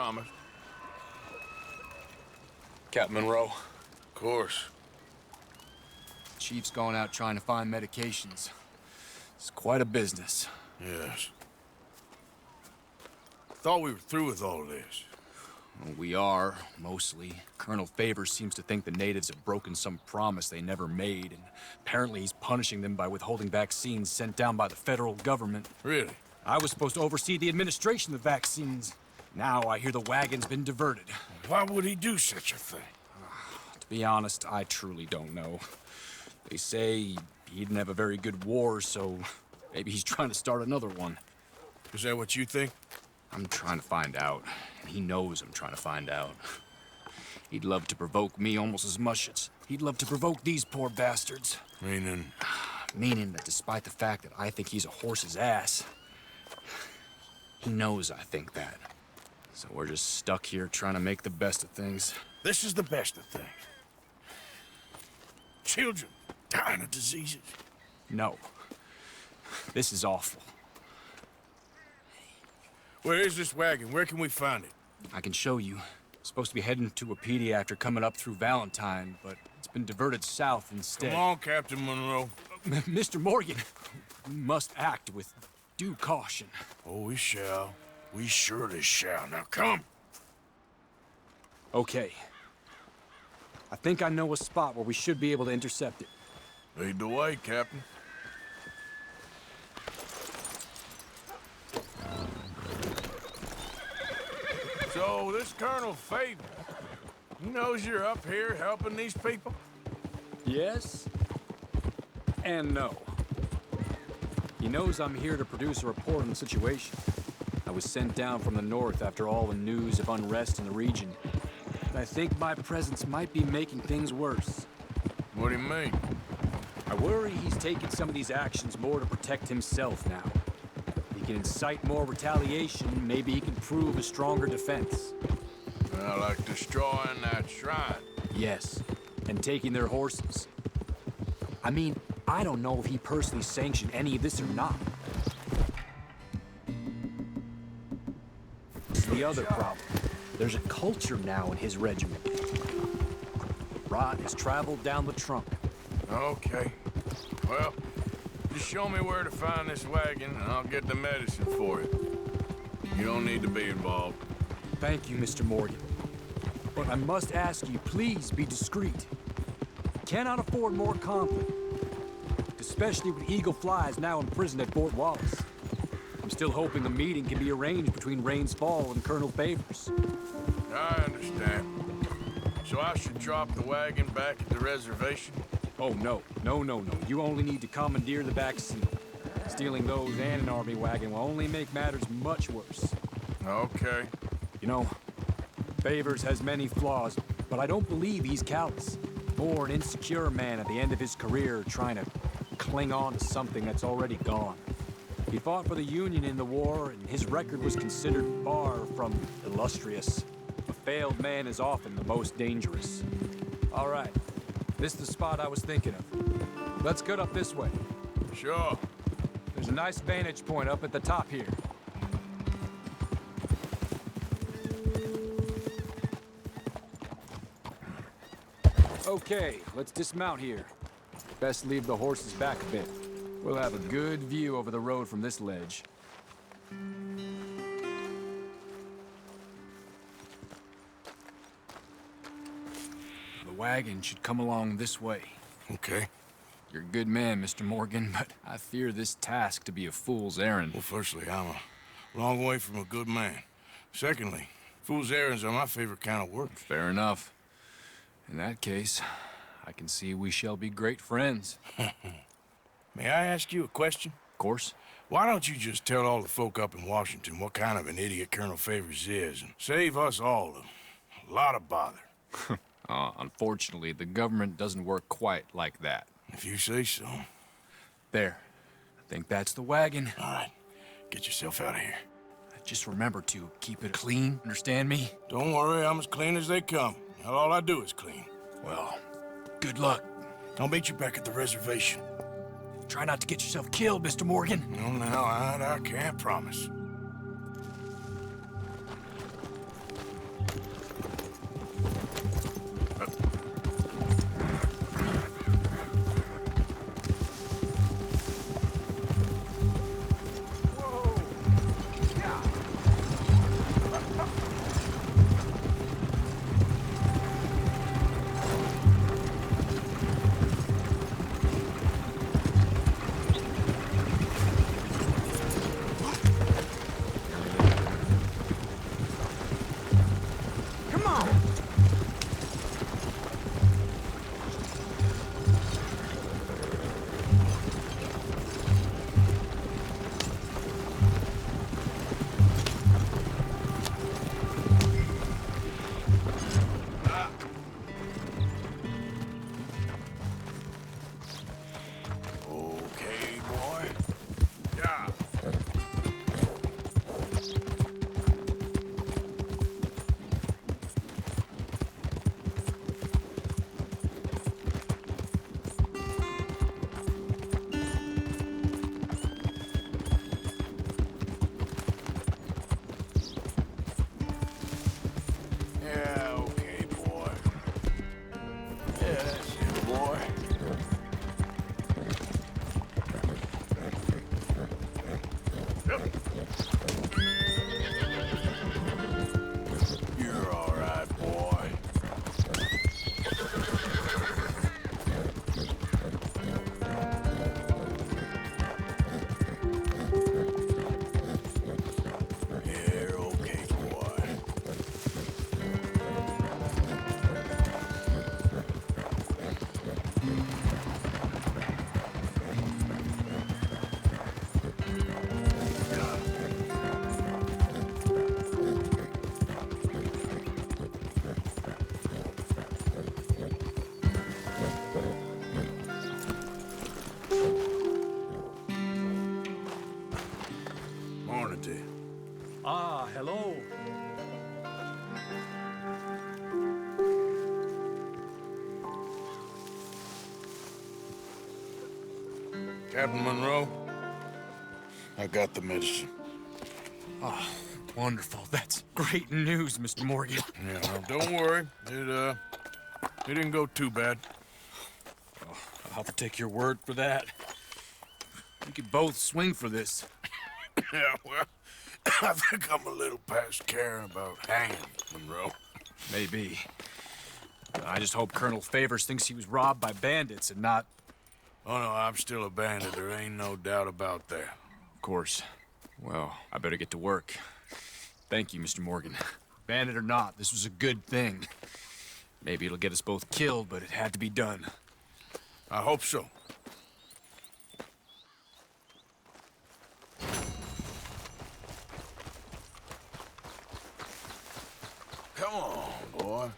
promise. Captain Monroe, Of course. Chief's going out trying to find medications. It's quite a business. Yes. Thought we were through with all this. Well, we are, mostly. Colonel Favors seems to think the natives have broken some promise they never made, and apparently he's punishing them by withholding vaccines sent down by the federal government. Really? I was supposed to oversee the administration of the vaccines. Now I hear the wagon's been diverted. Why would he do such a thing? To be honest, I truly don't know. They say he didn't have a very good war, so maybe he's trying to start another one. Is that what you think? I'm trying to find out, and he knows I'm trying to find out. He'd love to provoke me almost as much as he'd love to provoke these poor bastards. Meaning? Meaning that despite the fact that I think he's a horse's ass, he knows I think that. So we're just stuck here trying to make the best of things. This is the best of things. Children dying of diseases. No. This is awful. Where is this wagon? Where can we find it? I can show you. Supposed to be heading to Wapiti after coming up through Valentine, but it's been diverted south instead. Come on, Captain Monroe. Mr. Morgan, we must act with due caution. Oh, we shall. We surely shall. Now come. Okay. I think I know a spot where we should be able to intercept it. Lead the way, Captain. So, this Colonel Favors, he knows you're up here helping these people? Yes and no. He knows I'm here to produce a report on the situation. I was sent down from the north after all the news of unrest in the region. But I think my presence might be making things worse. What do you mean? I worry he's taking some of these actions more to protect himself now. He can incite more retaliation, maybe he can prove a stronger defense. Like destroying that shrine. Yes, and taking their horses. I mean, I don't know if he personally sanctioned any of this or not. This is the other problem. There's a culture now in his regiment. Rot has traveled down the trunk. Okay. Well, just show me where to find this wagon, and I'll get the medicine for it. You don't need to be involved. Thank you, Mr. Morgan. But I must ask you, please be discreet. Cannot afford more conflict. Especially with Eagle Flies now imprisoned at Fort Wallace. I'm still hoping a meeting can be arranged between Rains Fall and Colonel Favors. I understand. So I should drop the wagon back at the reservation? Oh, no. No. You only need to commandeer the vaccine. Stealing those and an army wagon will only make matters much worse. Okay. You know, Favors has many flaws, but I don't believe he's callous. More an insecure man at the end of his career trying to cling on to something that's already gone. He fought for the Union in the war, and his record was considered far from illustrious. A failed man is often the most dangerous. All right, this is the spot I was thinking of. Let's cut up this way. Sure. There's a nice vantage point up at the top here. Okay, let's dismount here. Best leave the horses back a bit. We'll have a good view over the road from this ledge. The wagon should come along this way. Okay. You're a good man, Mr. Morgan, but I fear this task to be a fool's errand. Well, firstly, I'm a long way from a good man. Secondly, fool's errands are my favorite kind of work. Fair enough. In that case, I can see we shall be great friends. May I ask you a question? Of course. Why don't you just tell all the folk up in Washington what kind of an idiot Colonel Favors is and save us all a lot of bother? Unfortunately, the government doesn't work quite like that. If you say so. There. I think that's the wagon. All right. Get yourself out of here. Just remember to keep it clean, understand me? Don't worry, I'm as clean as they come. Now, all I do is clean. Well, good luck. I'll meet you back at the reservation. Try not to get yourself killed, Mr. Morgan. No, I can't promise. Captain Monroe, I got the medicine. Oh, wonderful. That's great news, Mr. Morgan. Yeah, well, don't worry. It didn't go too bad. Oh, I'll have to take your word for that. We could both swing for this. Yeah, well, I think I'm a little past caring about hanging, Monroe. Maybe. I just hope Colonel Favors thinks he was robbed by bandits and not... Oh, no, I'm still a bandit. There ain't no doubt about that. Of course. Well, I better get to work. Thank you, Mr. Morgan. Bandit or not, this was a good thing. Maybe it'll get us both killed, but it had to be done. I hope so. Come on, boy.